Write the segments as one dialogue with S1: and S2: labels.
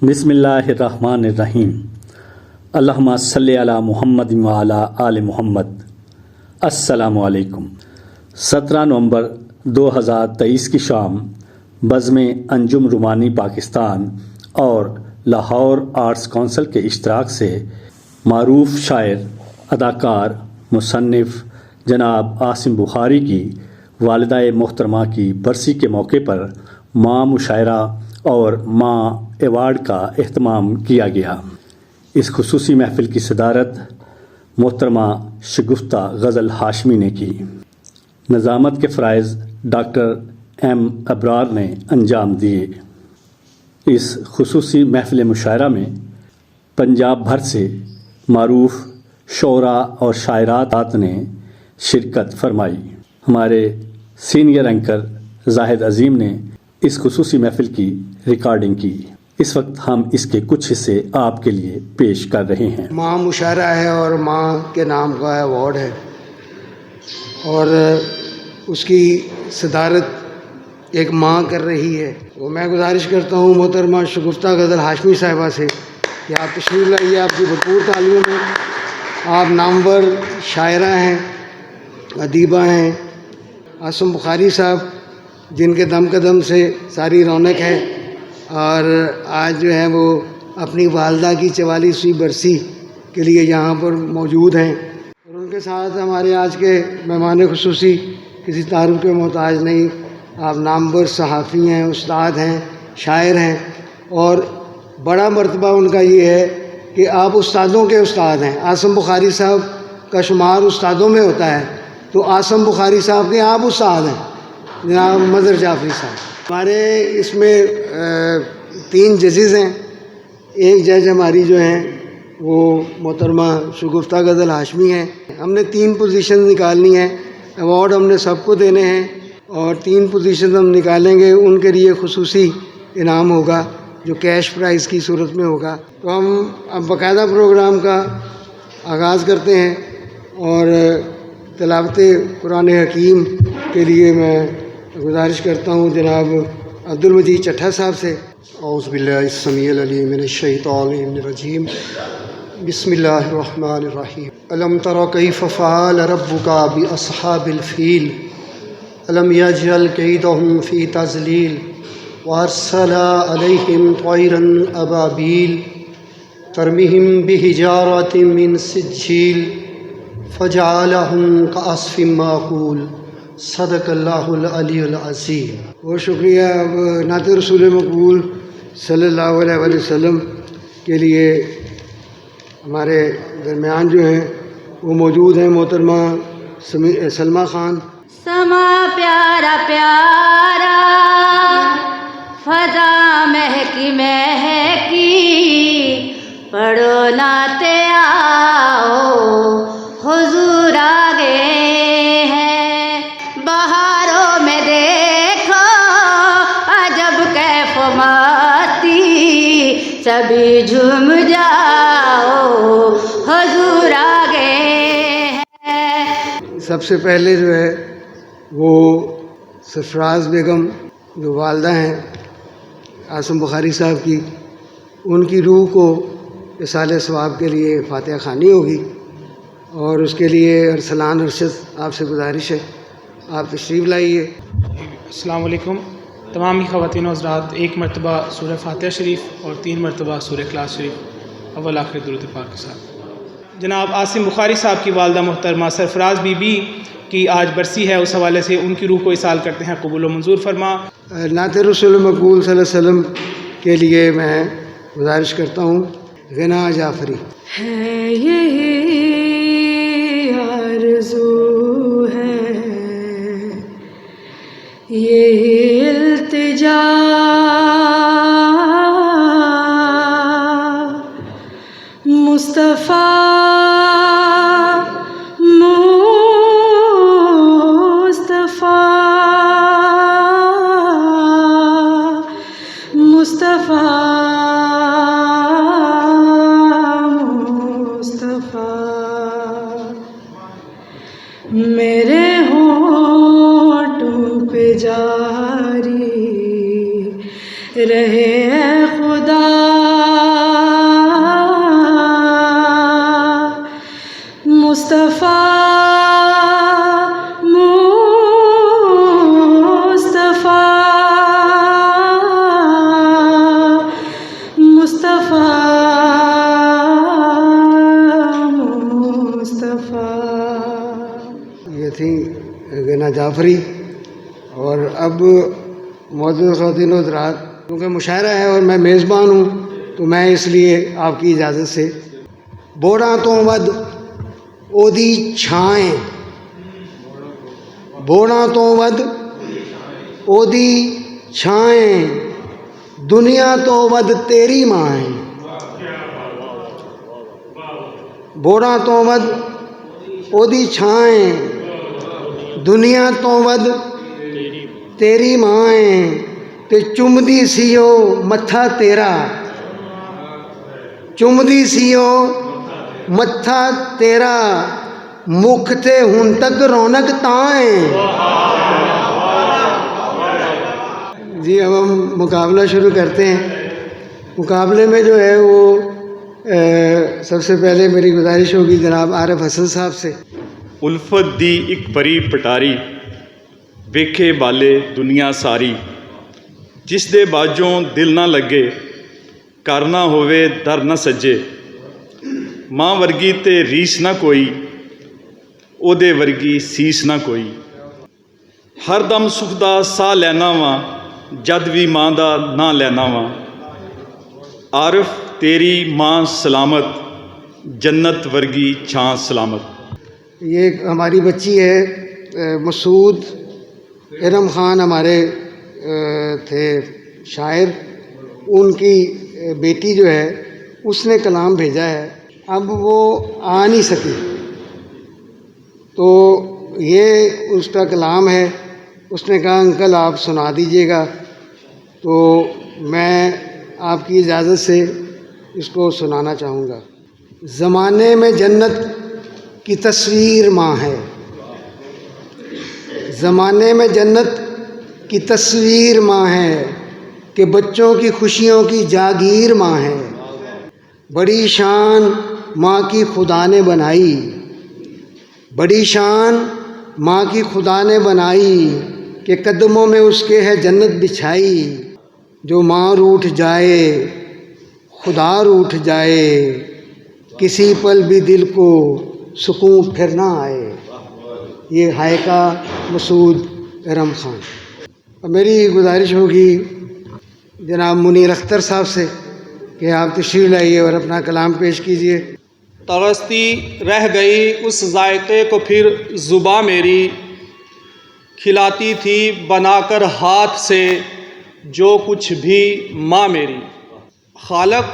S1: बिस्मिल्लाहिर्रहमानिर्रहीम। अल्लाहुम्मा सल्लि अला मुहम्मद व अला आले मुहम्मद। अस्सलामु अलैकुम। 17 नवंबर 2023 की शाम बज़्म अंजुम रुमानी पाकिस्तान और लाहौर आर्ट्स काउंसिल के इश्तराक से मारूफ शायर, अदाकार, मुसन्निफ़ जनाब आसिम बुखारी की वालिदा मोहतरमा की बरसी के मौके पर माँ मुशायरा और माँ एवार्ड का एहतमाम किया गया। इस खुसूसी महफ़िल की सदारत मोहतरमा शगुफ्ता गज़ल हाशमी ने की। नज़ामत के फ़राइज़ डॉक्टर एम अबरार ने अंजाम दिए। इस खुसूसी महफ़िल मुशायरा में पंजाब भर से मारूफ शोरा और शायरात ने शिरकत फरमाई। हमारे सीनियर एंकर जाहिद अज़ीम ने इस खुसूसी महफ़िल की रिकॉर्डिंग की। इस वक्त हम इसके कुछ हिस्से आपके लिए पेश कर रहे हैं।
S2: माँ मुशायरा है और माँ के नाम का अवार्ड है और उसकी सदारत एक माँ कर रही है। तो मैं गुजारिश करता हूँ मोहतरमा शगुफ्ता गज़ल हाशमी साहिबा से कि आप तशरीफ़ लाइए। आपकी भरपूर तालीम है, आप नामवर शायरा हैं, अदीबा हैं। आसिम बुखारी साहब जिनके दम कदम से सारी रौनक है और आज जो है वो अपनी वालदा की 44वीं बरसी के लिए यहाँ पर मौजूद हैं और उनके साथ हमारे आज के मेहमान खुसूसी किसी तारुफ के मोहताज नहीं। आप नामवर सहाफ़ी हैं, उस्ताद हैं, शायर हैं और बड़ा मर्तबा उनका ये है कि आप उस्तादों के उस्ताद हैं। आसिम बुखारी साहब का शुमार उस्तादों में होता है, तो आसिम बुखारी साहब के आप उस्ताद हैं जनाब मदर जाफरी साहब। हमारे इसमें 3 जजेस हैं। एक जज हमारी जो हैं वो मोहतरमा शगुफ्ता गज़ल हाशमी हैं। हमने 3 पोजीशन निकालनी है। अवार्ड हमने सबको देने हैं और 3 पोजीशन हम निकालेंगे, उनके लिए खुसूसी इनाम होगा जो कैश प्राइज़ की सूरत में होगा। तो हम अब बाकायदा प्रोग्राम का आगाज़ करते हैं और तिलावत कुरान हकीम के लिए मैं गुजारिश करता हूँ जनाब अब्दुल मजीद चट्ठा साहब से। औज़ु बिल्लाहि समीउल अलीम मिनश शैतानिर रजीम। बिस्मिल्लाहिर रहमानिर रहीम। अलम तरा कैफ़ फ़अल रब्बुका बि अस्हाबिल फ़ील अलम यजअल कैदहुम फ़ी तज़लील व अरसला अलैहिम तैरन अबाबील तरमीहिम बिहिजारतिम मिन सिज्जील फ़जअलहुम कअस्फ़िम माक़ूल। सदक़ल्लाहुल अलीयुल अज़ीम। बहुत शुक्रिया। अब नात रसूल मक़बूल सल्लल्लाहु अलैहि वसल्लम के लिए हमारे दरमियान जो हैं वो मौजूद हैं मोहतरमा सलमा ख़ान।
S3: समा प्यारा प्यारा फ़ज़ा महकी महकी पढ़ो नाते आओ हुज़ूर आ गए हैं। बहारों में देखो अजब कैफ़ माती सभी झूम जाओ हुज़ूर आ गए हैं।
S2: सबसे पहले जो है वो सरफराज बेगम जो वालदा हैं आसिम बुखारी साहब की, उनकी रूह को इसाले सवाब के लिए फातिहा ख़वानी होगी और उसके लिए अरसलान अरशद आपसे गुजारिश है आप तशरीफ़ लाइए।
S4: अस्सलाम वालेकुम। तमाम ही ख़वातीन और हज़रात, एक मरतबा सूरह फातिहा शरीफ और 3 मरतबा सूरह इखलास शरीफ अव्वल आखिर दुरूद पाक के साथ। जनाब आसिम बुखारी साहब की वालदा मोहतरमा सरफराज बीबी की आज बरसी है, उस हवाले से उनकी रूह को इसाल करते हैं, कबूल व मंजूर फरमा।
S2: नात रसूल मक़बूल सल्लल्लाहु अलैहि वसल्लम के लिए मैं गुजारिश करता हूँ ग़िना जाफ़री।
S3: है यही आरज़ू है, यही इल्तिजा, मुस्तफ़ा मेरे होठों पे जारी रहे खुदा
S2: सबीना जाफरी। और अब मौजूद ख़वातीन व हज़रात, क्योंकि मुशायरा है और मैं मेज़बान हूँ तो मैं इसलिए आपकी इजाज़त से बोड़ा तो वद ओदी छाएँ, बोड़ा तो वद ओदी छाएँ, दुनिया तो वद तेरी माएँ। बोड़ा तो वद ओदी छाएँ, दुनिया तो वद तेरी माएँ, ते चुमदी सीओ मत्था तेरा, चुमदी सीओ मत्था तेरा, मुख ते हुन तक रौनक ताएँ। जी अब हम मुकाबला शुरू करते हैं। मुकाबले में जो है वो सबसे पहले मेरी गुजारिश होगी जनाब आरिफ हसन साहब से।
S5: उल्फत दी एक परी पटारी, वेखे बाले दुनिया सारी, जिस दे बाजों दिल ना लगे, कर ना होवे दर ना सज्जे, मां वर्गी ते रीस ना कोई, ओदे वर्गी सीस ना कोई। हर दम सुख दा साह लैना वा, जद भी मां दा ना लैना वा। आरिफ तेरी मां सलामत, जन्नत वर्गी छां सलामत।
S2: ये हमारी बच्ची है मसूद इरम ख़ान, हमारे थे शायर, उनकी बेटी जो है उसने कलाम भेजा है। अब वो आ नहीं सकी तो ये उसका कलाम है। उसने कहा अंकल आप सुना दीजिएगा, तो मैं आपकी इजाज़त से इसको सुनाना चाहूँगा। ज़माने में जन्नत की तस्वीर माँ है, ज़माने में जन्नत की तस्वीर माँ है, कि बच्चों की खुशियों की जागीर माँ है। बड़ी शान माँ की खुदा ने बनाई, बड़ी शान माँ की खुदा ने बनाई, कि कदमों में उसके है जन्नत बिछाई। जो माँ रूठ जाए खुदा रूठ जाए, किसी पल भी दिल को सुकून फिर ना आए। ये हायका मसूद इरम ख़ान। और मेरी गुजारिश होगी जनाब मुनीर अख्तर साहब से कि आप तशरीफ़ लाइए और अपना कलाम पेश कीजिए।
S6: तरसती रह गई उस जायके को फिर ज़ुबां मेरी, खिलाती थी बनाकर हाथ से जो कुछ भी माँ मेरी। खालक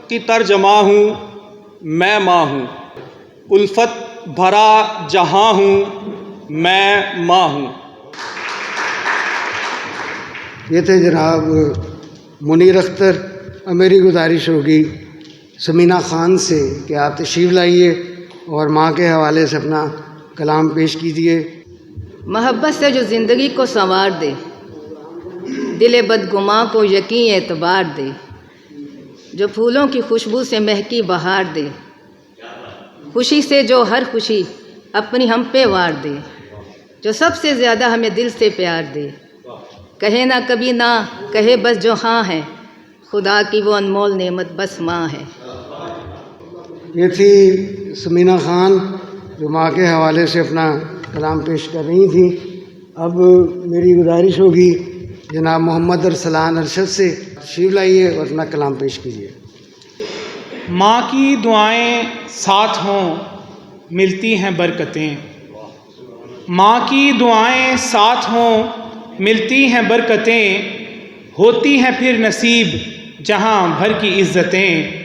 S6: की तर्जमा हूँ मैं माँ हूँ, उल्फत भरा जहाँ हूँ मैं माँ हूँ।
S2: ये थे जनाब मुनीर अख्तर। और मेरी गुजारिश होगी समीना ख़ान से कि आप तशरीफ़ लाइए और माँ के हवाले से अपना कलाम पेश कीजिए।
S7: मोहब्बत से जो ज़िंदगी को संवार दे, दिल बदगुमां को यकीन एतबार दे, जो फूलों की खुशबू से महकी बहार दे, खुशी से जो हर खुशी अपनी हम पे वार दे, जो सबसे ज़्यादा हमें दिल से प्यार दे, कहे ना कभी ना कहे बस जो हाँ है, खुदा की वो अनमोल नेमत बस माँ है।
S2: ये थी समीना ख़ान जो माँ के हवाले से अपना कलाम पेश कर रही थी। अब मेरी गुजारिश होगी जनाब मोहम्मद अरसलान अरशद से, तशरीफ़ लाइए और अपना कलाम पेश कीजिए।
S4: माँ की दुआएं साथ हों मिलती हैं बरकतें, माँ की दुआएं साथ हों मिलती हैं बरकतें, होती हैं फिर नसीब जहाँ भर की इज़्ज़तें,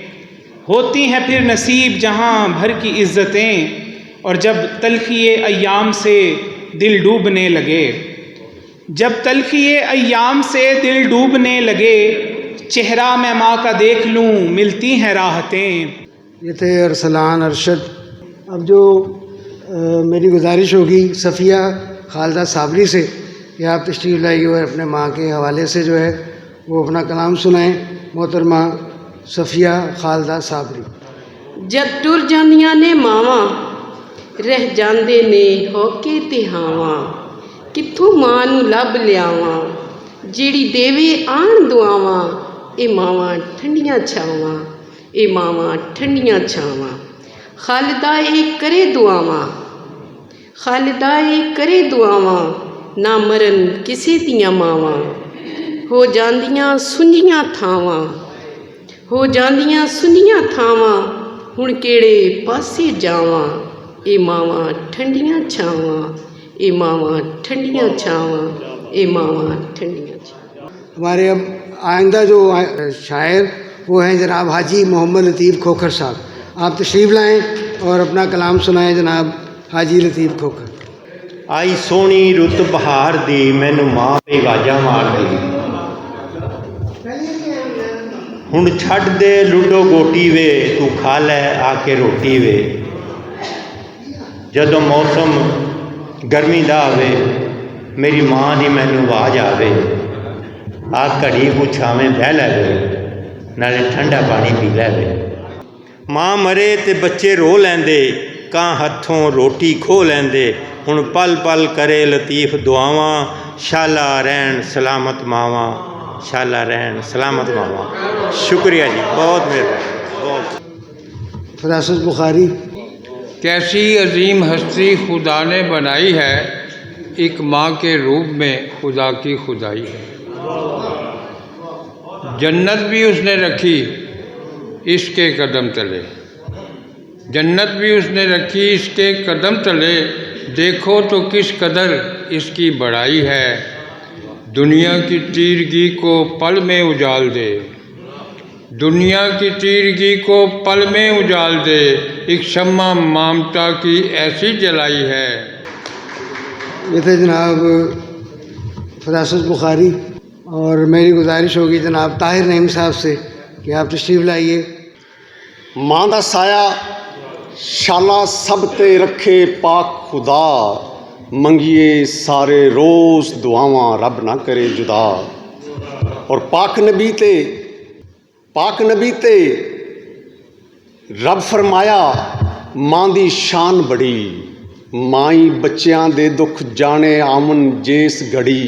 S4: होती हैं फिर नसीब जहाँ भर की इज़्ज़तें। और जब तलख़ी अय्याम से दिल डूबने लगे, जब तलख़ी अय्याम से दिल डूबने लगे, चेहरा मैं माँ का देख लूँ मिलती हैं राहतें।
S2: ये थे अरसलान अरशद। अब जो मेरी गुजारिश होगी सफ़िया खालदा साबरी से कि आप तशरीफ़ लाइए और अपने माँ के हवाले से जो है वो अपना कलाम सुनाएं। मोहतरमा सफ़िया खालदा साबरी।
S8: जब टुर जांदियां ने मावां, रह जांदे ने होके ते हावां, कित्थों मां नूं लभ लियावां, ਜਿਹੜੀ ਦੇਵੇ ਆਣ ਦੁਆਵਾਂ, ਇਹ ਮਾਵਾਂ ਠੰਡੀਆਂ ਛਾਵਾਂ, ਇਹ ਮਾਵਾਂ ਠੰਡੀਆਂ ਛਾਵਾਂ, ਖਾਲਦਾ ਇਹ ਕਰੇ ਦੁਆਵਾਂ, खालिदाई करे दुआवां ना मरन किसे दियां मावां हो जांदियां सुंजियां थावां हो जांदियां सुंजियां थावां हुण केड़े पासे जावां ए मावां ठंडियां छावां ए मावां ठंडियां छावां ए मावां ठंडियां छावां।
S2: हमारे अब आइंदा जो शायर वो हैं जनाब हाजी मोहम्मद लतीफ़ खोखर साहब, आप तशरीफ़ लाएँ और अपना कलाम सुनाएं जनाब हाजी लतीफ़ खोखर।
S9: आई सोहनी रुत बहार दी मैनू माँ पे वाजा मार दी हुण छड्ड दे लूडो गोटी वे तू खा लै आके रोटी वे जदों मौसम गर्मी दा आवे मेरी माँ दी मैनू आवाज आवे आ घड़ी को छावें बह लै वे नाले ठंडा पानी पी लै वे। माँ मरे ते बच्चे रो लैंदे कां हत्थों रोटी खो लैंदे हुण पल पल करे लतीफ़ दुआवां शाला रहन सलामत मावां शाला रहन सलामत मावां। शुक्रिया जी, बहुत मेहरबानी बहुत।
S2: फरासत बुखारी।
S10: कैसी अजीम हस्ती खुदा ने बनाई है एक माँ के रूप में खुदा की खुदाई है। जन्नत भी उसने रखी इसके कदम तले जन्नत भी उसने रखी इसके कदम तले देखो तो किस कदर इसकी बड़ाई है। दुनिया की तीरगी को पल में उजाल दे दुनिया की तीरगी को पल में उजाल दे एक शम्मा ममता की ऐसी जलाई है।
S2: ये थे जनाब फरासत बुखारी और मेरी गुजारिश होगी जनाब ताहिर नईम साहब से कि आप तशरीफ़ लाइए।
S11: माँ दा साया शाला सब ते रखे पाक खुदा मंगिए सारे रोज़ दुआवां रब ना करे जुदा। और पाक नबी ते रब फरमाया माँ दी शान बड़ी माई बच्चियां दे दुख जाने आमन जेस घड़ी।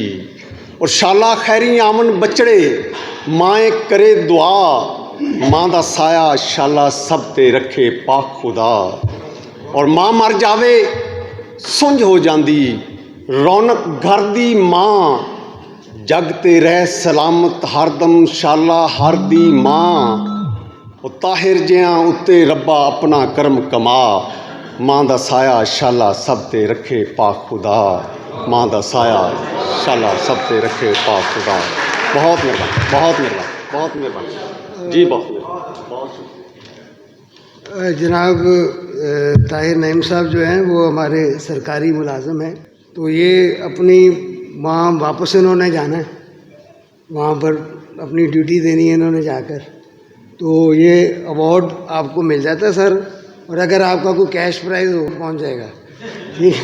S11: और शाला खैरी आमन बचड़े माए करे दुआ माँ दा साया शाला सब ते रखे पाक खुदा। और माँ मर जावे सुंझ हो जांदी रौनक घर दी माँ जग ते रह सलामत हरदम शाला हर दी माँ। ओ ताहिर जियां उत्ते रब्बा अपना करम कमा माँ दा साया शाला सब ते रखे पाक खुदा। माँ दा साया शाला सब ते रखे पाक खुदा। बहुत मेहरबानी बहुत मेहरबानी बहुत मेहरबानी जी बहुत मेहरबानी।
S2: जनाब ताहिर नईम साहब जो हैं वो हमारे सरकारी मुलाजम हैं, तो ये अपनी वहाँ वापस इन्होंने जाना है, वहाँ पर अपनी ड्यूटी देनी है इन्होंने जाकर, तो ये अवार्ड आपको मिल जाता है सर। और अगर आपका कोई कैश प्राइज़ हो पहुँच जाएगा। ठीक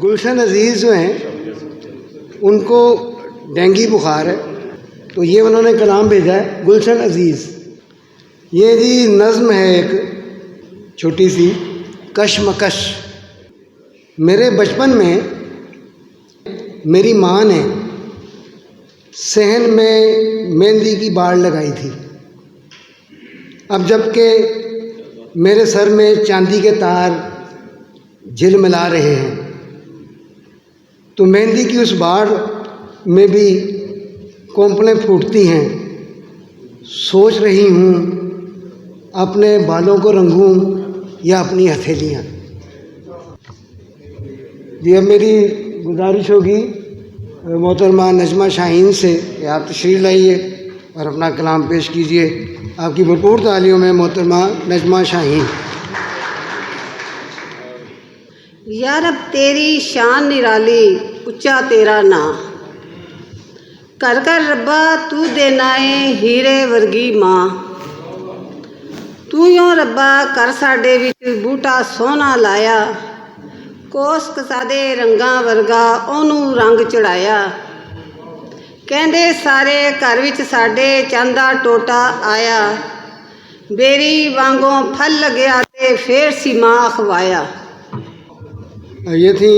S2: गुलशन अजीज़ जो हैं उनको डेंगू बुखार है, तो ये उन्होंने कलाम भेजा है गुलशन अजीज़। ये जी नज़्म है एक छोटी सी कशमकश। मेरे बचपन में मेरी माँ ने सहन में मेहंदी की बाड़ लगाई थी। अब जबकि मेरे सर में चांदी के तार झिलमिला रहे हैं, तो मेहंदी की उस बाड़ में भी कोंपलें फूटती हैं। सोच रही हूँ अपने बालों को रंगूं या अपनी हथेलियाँ। जी अब मेरी गुजारिश होगी मोहतरमा नजमा शाहीन से कि आप तशरीफ़ लाइए और अपना कलाम पेश कीजिए। आपकी भरपूर तालियों में मोहतरमा नजमा शाहीन।
S12: या रब तेरी शान निराली उच्चा तेरा ना कर कर रब्बा तू देना है हीरे वर्गी माँ। तू यों रब्बा कर साडे विच बूटा सोहना लाया कोस कसादे रंगां वर्गा ओनू रंग चढ़ाया। कहंदे सारे घर विच साडे चांदा टोटा आया बेरी वांगों फल लगया ते फेर सी माँ अखवाया।
S2: ये थी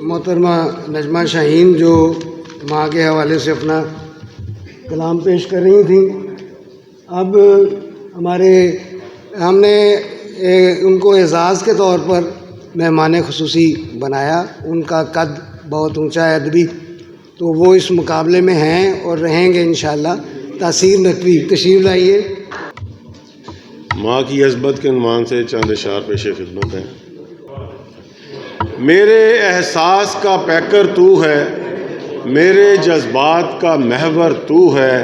S2: मोहतरमा नजमा शाहीन जो माँ के हवाले से अपना कलाम पेश कर रही थी। अब हमने उनको एजाज़ के तौर पर मेहमान खुसूसी बनाया। उनका कद बहुत ऊंचा है अदबी, तो वो इस मुकाबले में हैं और रहेंगे इंशाअल्लाह। तासीर नकवी तशरीफ़ लाइए।
S13: माँ की अज़मत के उन्वान से चंद इशार पेश खिदमत हैं। मेरे एहसास का पैकर तू है, मेरे जज्बात का महवर तू है,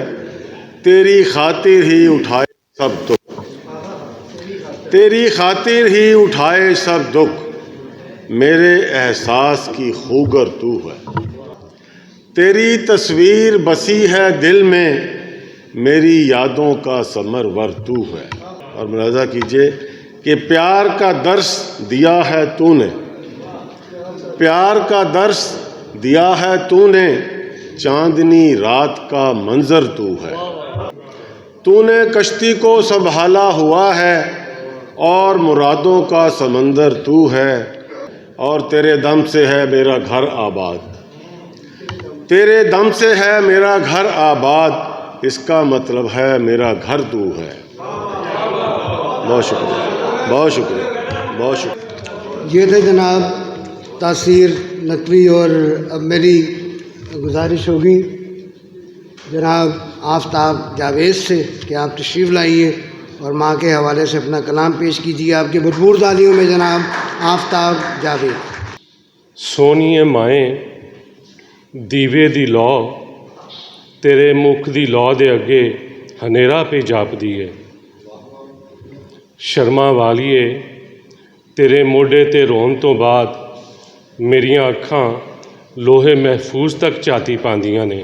S13: तेरी खातिर ही उठाए सब दुख, तेरी खातिर ही उठाए सब दुख, मेरे एहसास की खूगर तू है। तेरी तस्वीर बसी है दिल में, मेरी यादों का समरवर तू है। और मुलाज़ा कीजिए कि प्यार का दर्स दिया है तूने, प्यार का दर्स दिया है तूने, चांदनी रात का मंजर तू है। तूने कश्ती को संभाला हुआ है और मुरादों का समंदर तू है। और तेरे दम से है मेरा घर आबाद, तेरे दम से है मेरा घर आबाद, इसका मतलब है मेरा घर तू है। बहुत शुक्रिया, बहुत शुक्रिया, बहुत शुक्रिया।
S2: ये थे जनाब तासीर नकवी। और अब मेरी गुजारिश होगी जनाब आफ्ताब जावेद से कि आप तशरीफ़ लाइए और माँ के हवाले से अपना कलाम पेश कीजिए। आपकी भरपूर तालियों में जनाब आफ्ताब जावेद।
S14: सोनिए माए दीवे दी लौ, तेरे मुख दी लौ दे अगे हनेरा पे जापदी है। शर्मा वालीए तेरे मोढे ते रोन तो बाद मेरियां अखां लोहे महफूज तक झाती पांदियां ने।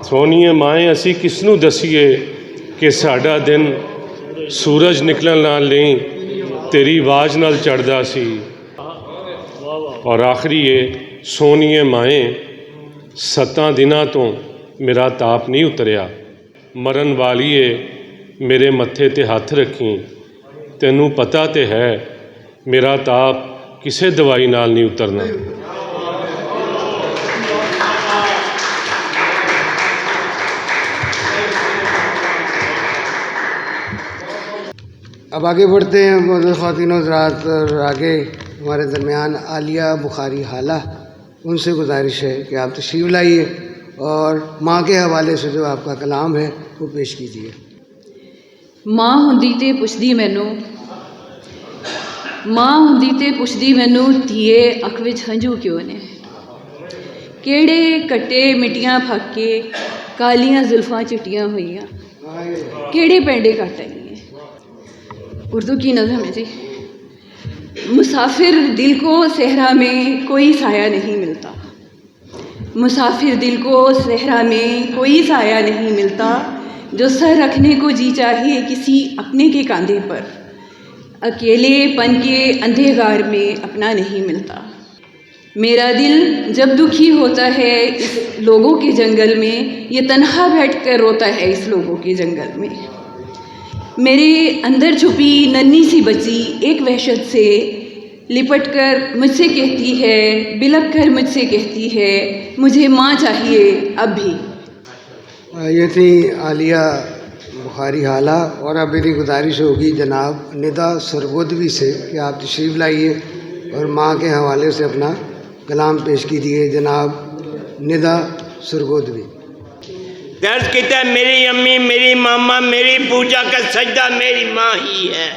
S14: सोनिए माए असी किसनू दसीए कि साडा दिन सूरज निकलन नाल नहीं तेरी आवाज़ नाल चढ़दा सी। और आखिरी ये सोनिए माए 7 दिनां तो मेरा ताप नहीं उतरिया। मरन वालीए मेरे मत्थे ते हथ रखी, तैनू पता ते है मेरा ताप किसे दवाई नाल नहीं उतरना।
S2: अब आगे बढ़ते हैं मोअज़्ज़ज़ ख़वातीन व हज़रात। और आगे हमारे दरमियान आलिया बुखारी हाला, उनसे गुजारिश है कि आप तशरीफ़ लाइए और माँ के हवाले से जो आपका कलाम है वो पेश कीजिए।
S15: माँ हुंदी ते पुछदी मैनू, माँ हुंदी ते पुछदी मैनू, धीए अख विच हंझू क्यों ने? केड़े कट्टे मिट्टियां फाके कालियां जुल्फां चिट्टियां हुईयां, केड़े पेंडे कट आई हैं। उर्दू की नज़म है जी। मुसाफिर दिल को सहरा में कोई साया नहीं मिलता, मुसाफिर दिल को सहरा में कोई साया नहीं मिलता, जो सर रखने को जी चाहे किसी अपने के कंधे पर, अकेलेपन के अंधेगार में अपना नहीं मिलता। मेरा दिल जब दुखी होता है इस लोगों के जंगल में, ये तन्हा बैठकर रोता है इस लोगों के जंगल में। मेरे अंदर छुपी नन्ही सी बच्ची एक वहशत से लिपट कर मुझसे कहती है, बिलक कर मुझसे कहती है, मुझे माँ चाहिए अब भी।
S2: ये थी आलिया बुखारी हाला। और अब मेरी गुजारिश होगी जनाब निदा सरगोदवी से कि आप तशरीफ़ लाइए और माँ के हवाले से अपना कलाम पेश कीजिए। जनाब निदा सरगोदवी।
S16: दर्ज किया मेरी अम्मी मेरी मामा मेरी पूजा का सजदा मेरी माँ ही है।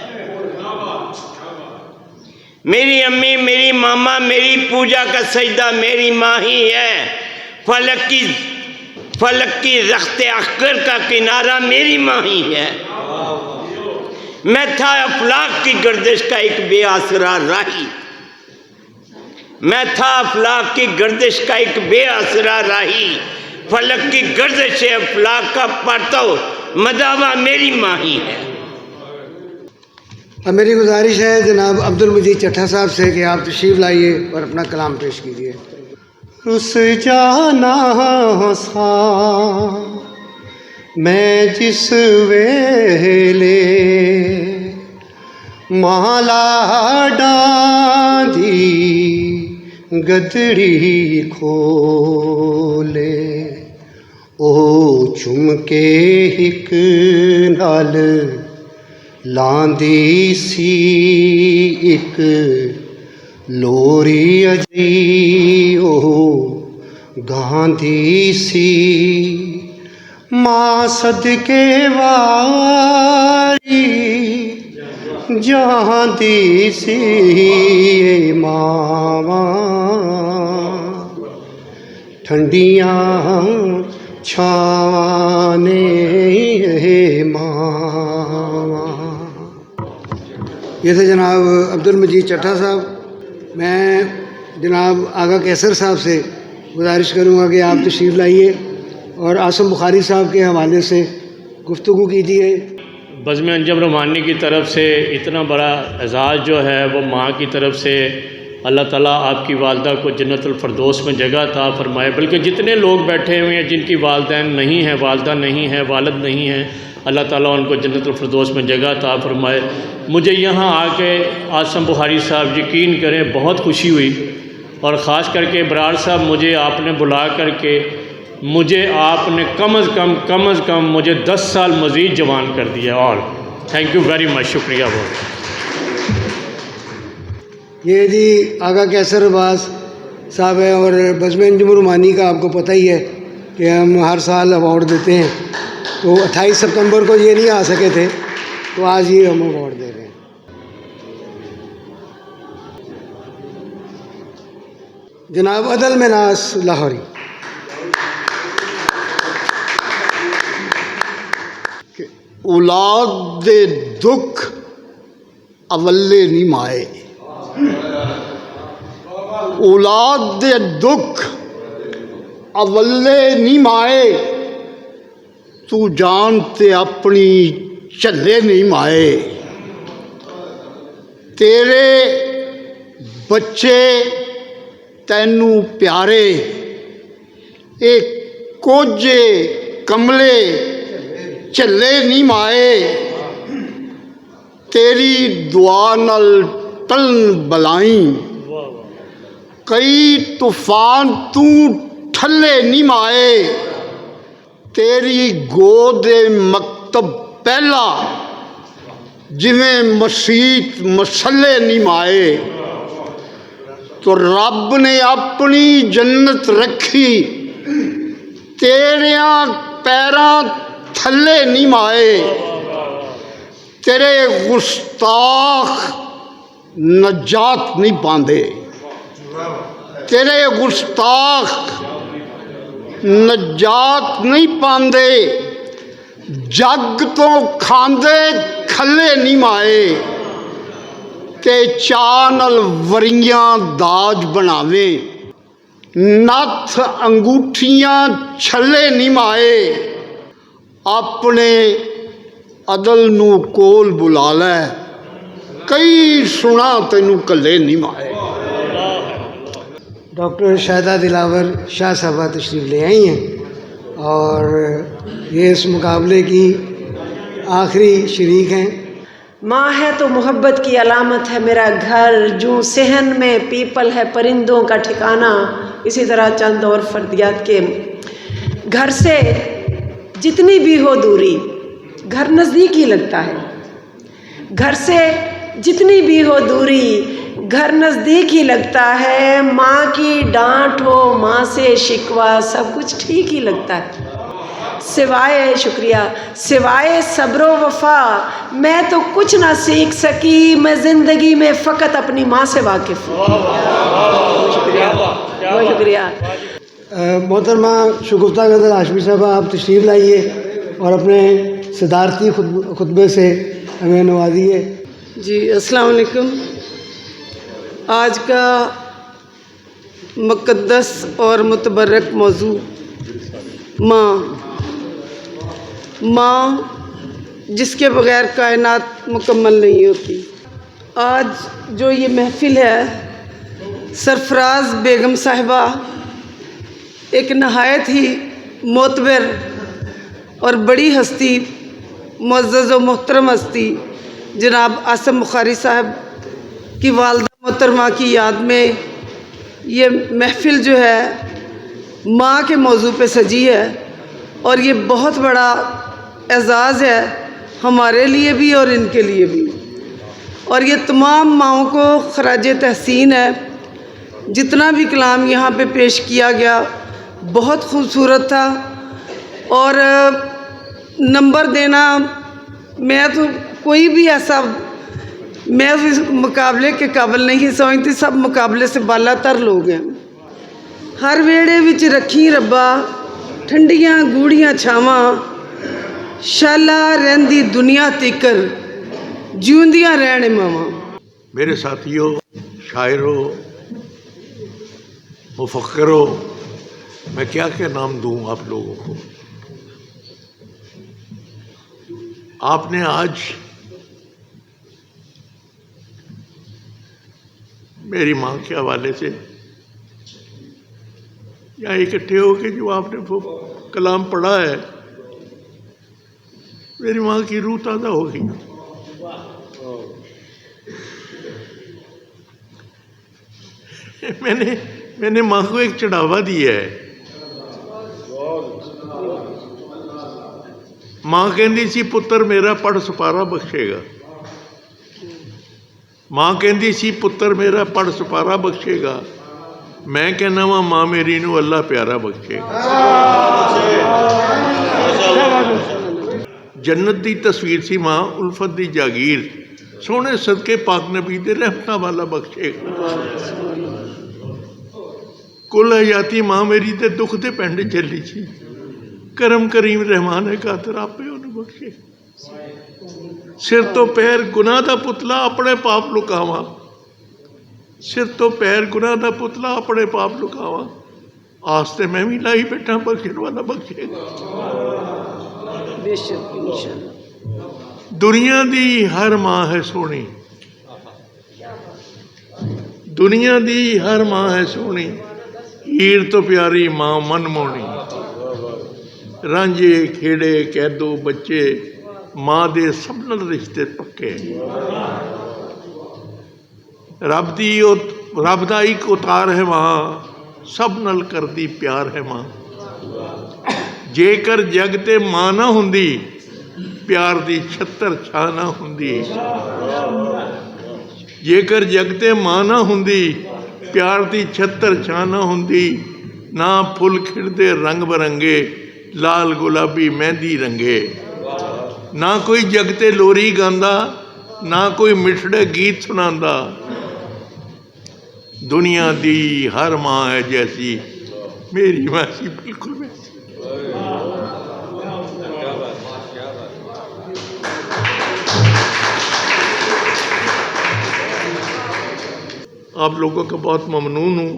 S16: मेरी अम्मी मेरी मामा मेरी पूजा का सजदा मेरी माँ ही है। फलक की रख्ते अख्तर का किनारा मेरी माँ ही है। मैं था अफलाक की गर्दिश का एक बेआसरा राही, मैं था अफलाक की गर्दिश का एक बेआसरा राही। फलक की गर्दिश अफलाक का परतव मदावा मेरी माँ ही है।
S2: अब मेरी गुजारिश है जनाब अब्दुल मजीद चट्ठा साहब से कि आप तशरीफ़ लाइए और अपना कलाम पेश कीजिए।
S17: रुस जाना सा मैं जिस वेले माला डांदी गदड़ी खोले, ਉਹ ਝੁਮ ਕੇ ਇੱਕ ਨਾਲ ਲਾਂਦੀ ਸੀ ਇੱਕ ਲੋਰੀ ਅਜੀ ਉਹ ਗਾਂਦੀ ਸੀ ਮਾਂ ਸਦਕੇ ਵਾਰੀ ਜਾਂਦੀ ਸੀ ਏ ਮਾਵਾਂ ਠੰਡੀਆਂ ਛਾਵਾਂ ਨੇ ਮਾਵਾਂ।
S2: ये थे जनाब अब्दुल मजीद चट्टा साहब। मैं जनाब आगा कैसर साहब से गुजारिश करूँगा कि आप तशरीफ़ लाइए और आसम बुखारी साहब के हवाले से गुफ्तगू कीजिए।
S14: बज़्म अंजम रोमानी की तरफ से इतना बड़ा एजाज़ जो है वो माँ की तरफ से अल्लाह ताला आपकी वालदा को जन्नतुल फ़िरदौस में जगह अता फरमाए। बल्कि जितने लोग बैठे हुए हैं जिनकी वालदैन नहीं है, वालदा नहीं है, वालिद नहीं है, अल्लाह ताला उनको जन्नतुल फ़िरदौस में जगह अता फरमाए। मुझे यहाँ आके आसम बुखारी साहब यकीन करें बहुत खुशी हुई और ख़ास करके बरार साहब मुझे आपने बुला करके मुझे आपने कम अज़ कम मुझे 10 साल मज़ीद जवान कर दिया। और थैंक यू वेरी मच, शुक्रिया बहुत।
S2: ये जी आगा कैसर अब्बास साहब है और बज़्म अंजुम रुमानी का आपको पता ही है कि हम हर साल अवार्ड देते हैं। तो 28 सितंबर को ये नहीं आ सके थे तो आज ये हम अवार्ड दे रहे हैं। जनाब अदल मिनास लाहौरी।
S11: औलाद दे दुख अवल्ले नहीं माए, औलाद दे दुख अवल्ले नहीं माए, तू जान ते अपनी झल्ले नहीं माए। तेरे बच्चे तैनू प्यारे ए कोजे कमले झल्ले नहीं माए। तेरी दुआ नल टलन बलाई कई तूफान तू ठल्ले नहीं माए। तेरी गोद मकतब पहला जिवें मसीत मसले नहीं माए। तो रब ने अपनी जन्नत रखी तेरिया पैरां थल्ले नहीं माए। तेरे गुस्ताख नजात नहीं पांदे, तेरे गुस्ताख नजात नहीं पांदे। जग तो खांदे खल्ले नहीं माए। ते चानल वरियां दाज बनावे नथ अंगूठियां छल्ले नहीं माए। अपने अदल नू कोल बुला लै कई सुना तेनू कल्ले नहीं माए।
S2: डॉक्टर शाहिदा दिलावर शाह साहबा तशरीफ़ ले आई हैं और ये इस मुकाबले की आखिरी शरीक हैं।
S8: माँ है तो मोहब्बत की अलामत है मेरा घर, जूं सहन में पीपल है परिंदों का ठिकाना। इसी तरह चंद और फर्दियात के घर से जितनी भी हो दूरी घर नज़दीक ही लगता है। घर से जितनी भी हो दूरी घर नज़दीक ही लगता है। माँ की डांट हो माँ से शिकवा सब कुछ ठीक ही लगता है। सिवाय शुक्रिया सिवाय सब्रो वफ़ा मैं तो कुछ ना सीख सकी। मैं ज़िंदगी में फ़कत अपनी माँ से वाकिफ़ हूँ। शुक्रिया बहुत शुक्रिया।
S2: मोहतरमा शगुफ्ता गज़ल हाशमी साहब आप तशरीफ़ लाइए और अपने सदारती खुतबे से हमें नवाजिए।
S12: जी अस्सलाम वालेकुम। आज का मुक़द्दस और मुतबर्रक मौजू माँ। माँ जिसके बग़ैर कायनात मुकम्मल नहीं होती। आज जो ये महफ़िल है सरफराज बेगम साहिबा एक नहायत ही मोतबर और बड़ी हस्ती मुअज़्ज़ज़ व मोहतरम हस्ती जनाब आसम बुखारी साहब की वालदा मोहतरमा की याद में ये महफ़िल जो है माँ के मौजू पे सजी है।
S18: और ये बहुत बड़ा एजाज़ है हमारे लिए भी और इनके लिए भी। और ये तमाम माओं को खराज तहसीन है। जितना भी कलाम यहाँ पे पेश किया गया बहुत खूबसूरत था। और नंबर देना, मैं तो कोई भी ऐसा, मैं इस मुकाबले के काबिल नहीं समझती। सब मुकाबले से बालातर लोग हैं। हर वेड़े विच रखी रब्बा ठंडियां गूढ़ियां छावां, शाला रहंदी दुनिया तिकर जिउंदियां रहने मावां।
S19: मेरे साथियों, शायरों, मुफक्किरों, मैं क्या क्या नाम दूं आप लोगों को। आपने आज मेरी माँ के हवाले से यहाँ इकट्ठे होके जो आपने वो कलाम पढ़ा है, मेरी माँ की रूह ताज़ा हो गई। मैंने माँ को एक चढ़ावा दिया है। माँ कहती सी पुत्र मेरा पढ़ सुपारा बख्शेगा। माँ कहती सी पुत्र मेरा पढ़ सुपारा बख्शेगा। मैं कहना वा माँ मेरी नू अल्लाह प्यारा बख्शेगा। जन्नत दी तस्वीर सी माँ, उल्फत दी जागीर, सोने सदके पाक नबी दे रहमतां वाला बख्शेगा। कुल हयाती माँ मेरी ते दुख दे पिंड चली सी, करम करीम रहमान है कातर आपे उन्हें बख्शे। सिर तो पैर गुनाह दा पुतला अपने पाप लुकावा। सिर तो पैर गुनाह दा पुतला अपने पाप लुकावा। आस्ते मैं भी लाई बैठा बख्शण वाला बख्शेगा। दुनिया दी हर माँ है सोनी, दुनिया दी हर माँ है सोनी, हीर तो प्यारी माँ मन मोनी। रांझे खेड़े कैदो बच्चे, माँ दे सब नाल रिश्ते पक्के। रब दा एक उतार है माँ, सब नाल करदी प्यार है माँ। जेकर जग ते माँ ना हुंदी, प्यार दी छत्तर छा ना हुंदी। जेकर जग ते माँ ना हुंदी, प्यार दी छत्तर छा ना हुंदी। ना फुल खिड़दे रंग बरंगे, लाल गुलाबी मेहंदी रंगे। ना कोई जगते लोरी गांदा, ना कोई मिठड़े गीत सुनांदा। दुनिया दी हर माँ है जैसी, मेरी माँ सी बिल्कुल वैसी। आप लोगों का बहुत ममनून हूँ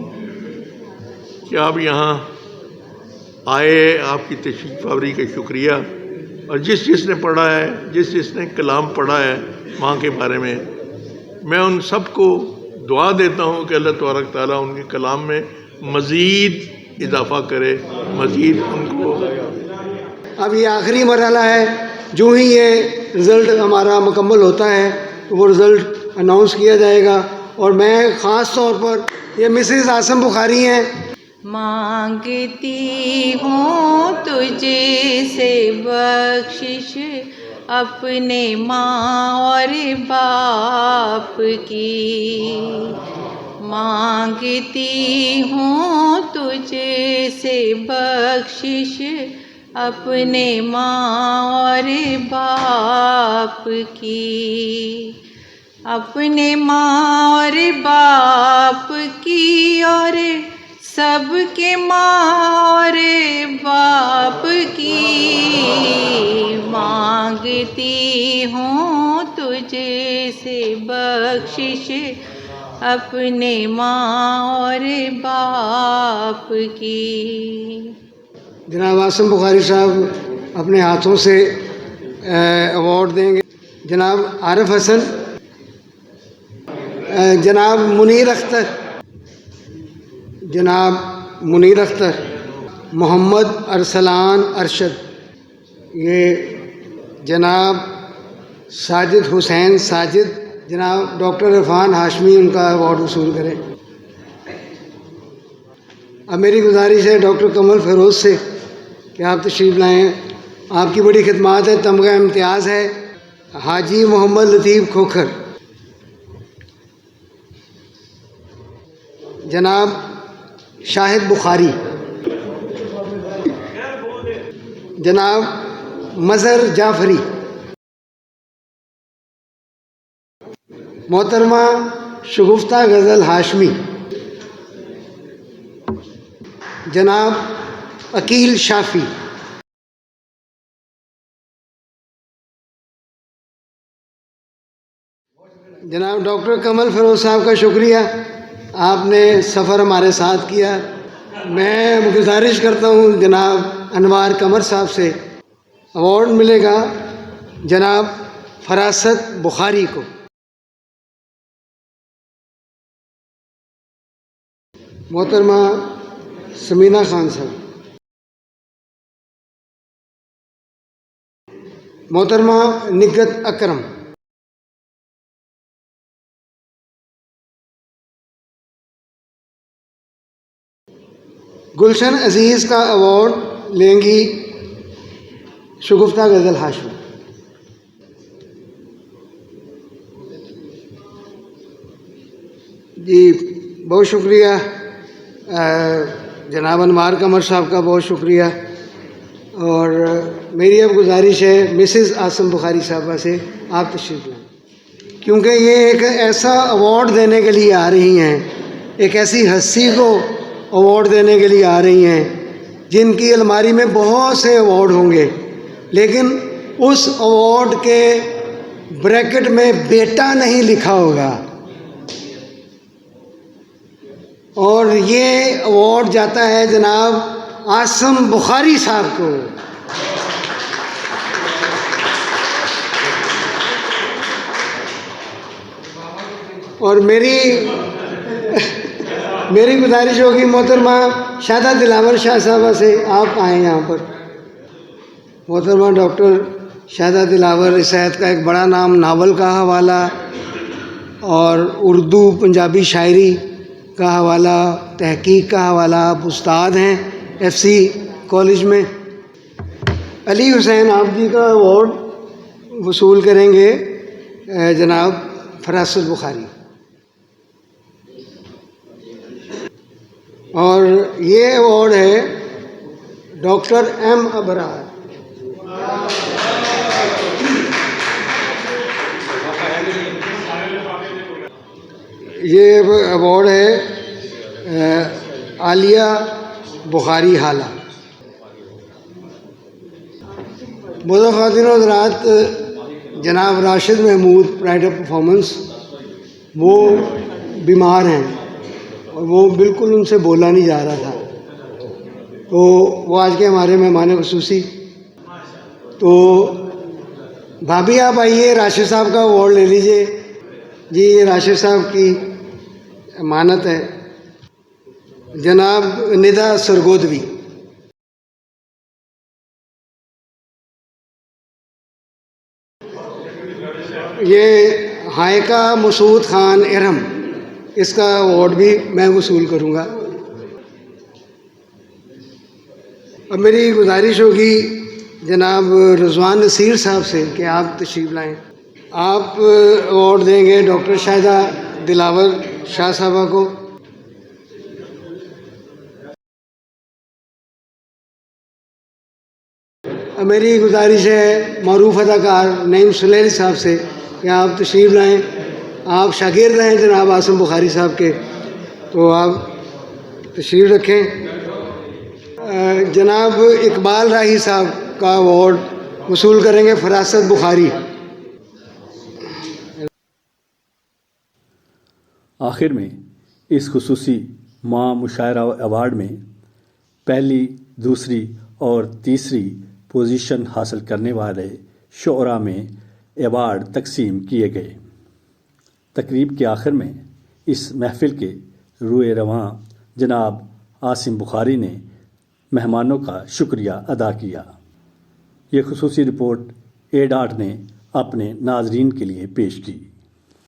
S19: कि आप यहाँ आए। आपकी तशरीफ़ आवरी का शुक्रिया। और जिसने पढ़ा है, जिसने कलाम पढ़ा है माँ के बारे में, मैं उन सबको दुआ देता हूँ कि अल्लाह तबारक ताला उनके कलाम में मज़ीद इजाफ़ा करे, मज़ीद उनको।
S2: अब ये आखिरी मरहला है। जो ही ये रिज़ल्ट हमारा मुकम्मल होता है तो वो रिज़ल्ट अनाउंस किया जाएगा। और मैं ख़ास तौर पर, ये मिसेस आसम बुखारी हैं।
S20: मांगती हूँ तुझे से बख्शिश अपने माँ और बाप की। मांगती हूँ तुझे से बख्शिश अपने माँ और बाप की। अपने माँ और बाप की और सबके माँ और बाप की। मांगती हूँ तुझे से बख्शिश अपने माँ और बाप की।
S2: जनाब आसम बुखारी साहब अपने हाथों से अवार्ड देंगे। जनाब आरिफ हसन, जनाब मुनीर अख्तर, जनाब मुनीर अख्तर, मोहम्मद अरसलान अरशद, ये जनाब साजिद हुसैन साजिद, जनाब डॉक्टर इरफान हाशमी उनका अवार्ड वसूल करें। अब मेरी गुजारिश है डॉक्टर कमल फिरोज़ से कि आप तशरीफ़ लाएँ। आपकी बड़ी खिदमत है, तमगा इम्तियाज़ है। हाजी मोहम्मद लतीफ़ खोखर, जनाब शाहिद बुखारी, जनाब मज़हर जाफरी, मोहतरमा शगुफ्ता गज़ल हाशमी, जनाब अकील शाफी, जनाब डॉक्टर कमल फरोज साहब का शुक्रिया, आपने सफ़र हमारे साथ किया। मैं गुजारिश करता हूँ जनाब अनवार कमर साहब से, अवार्ड मिलेगा जनाब फरासत बुखारी को। मोहतरमा समीना खान साहब, मोहतरमा निगत अकरम, गुलशन अजीज़ का अवार्ड लेंगी शगुफ्ता गज़ल हाशमी। जी बहुत शुक्रिया। जनाब अनवार कमर साहब का बहुत शुक्रिया। और मेरी अब गुजारिश है मिसेस आसम बुखारी साहबा से, आप तशरीफ़ लाएं, क्योंकि ये एक ऐसा अवार्ड देने के लिए आ रही हैं, एक ऐसी हस्ती को अवार्ड देने के लिए आ रही हैं जिनकी अलमारी में बहुत से अवार्ड होंगे, लेकिन उस अवार्ड के ब्रैकेट में बेटा नहीं लिखा होगा। और ये अवार्ड जाता है जनाब आसम बुखारी साहब को। और मेरी गुजारिश होगी मोहतरमा शादा दिलावर शाह साहबा से, आप आएँ यहाँ पर। मोहतरमा डॉक्टर शादा दिलावर रिसायत का एक बड़ा नाम, नावल का हवाला और उर्दू पंजाबी शायरी का हवाला, तहकीक का हवाला। आप उस्ताद हैं FC कॉलेज में। अली हुसैन आप जी का अवार्ड वसूल करेंगे जनाब फरासत बुखारी। और ये अवार्ड है डॉक्टर M अबरार। ये अवार्ड है आलिया बुखारी हाला। बहुत ख़ातिन हज़रात, जनाब Rashid Mahmood pride of performance, वो बीमार हैं और वो बिल्कुल उनसे बोला नहीं जा रहा था, तो वो आज के हमारे मेहमान ख़ुसूसी। तो भाभी आप आइए, राशिद साहब का अवार्ड ले लीजिए। जी ये राशिद साहब की अमानत है। जनाब निदा सरगोदवी, ये हायका मसूद खान इरहम, इसका अवार्ड भी मैं वसूल करूँगा। अब मेरी गुजारिश होगी जनाब रज़वान नसीर साहब से कि आप तशरीफ़ लाएँ। आप अवार्ड देंगे डॉक्टर शाहिदा दिलावर शाह साहबा को। अब मेरी गुजारिश है मरूफ अदाकार नईम सुलेल साहब से कि आप तशरीफ़ लाएँ। आप शागिर्द हैं जनाब आसम बुखारी साहब के, तो आप तशरीफ़ रखें। जनाब इकबाल राही साहब का अवार्ड वसूल करेंगे फरासत बुखारी।
S1: आखिर में इस खुसूसी माँ मुशायरा अवार्ड में पहली, दूसरी और तीसरी पोजीशन हासिल करने वाले शुअरा में अवार्ड तकसीम किए गए। तकरीब के आखिर में इस महफिल के रूए रवां जनाब आसिम बुखारी ने मेहमानों का शुक्रिया अदा किया। ये खुसूसी रिपोर्ट A.ने अपने नाजरीन के लिए पेश की।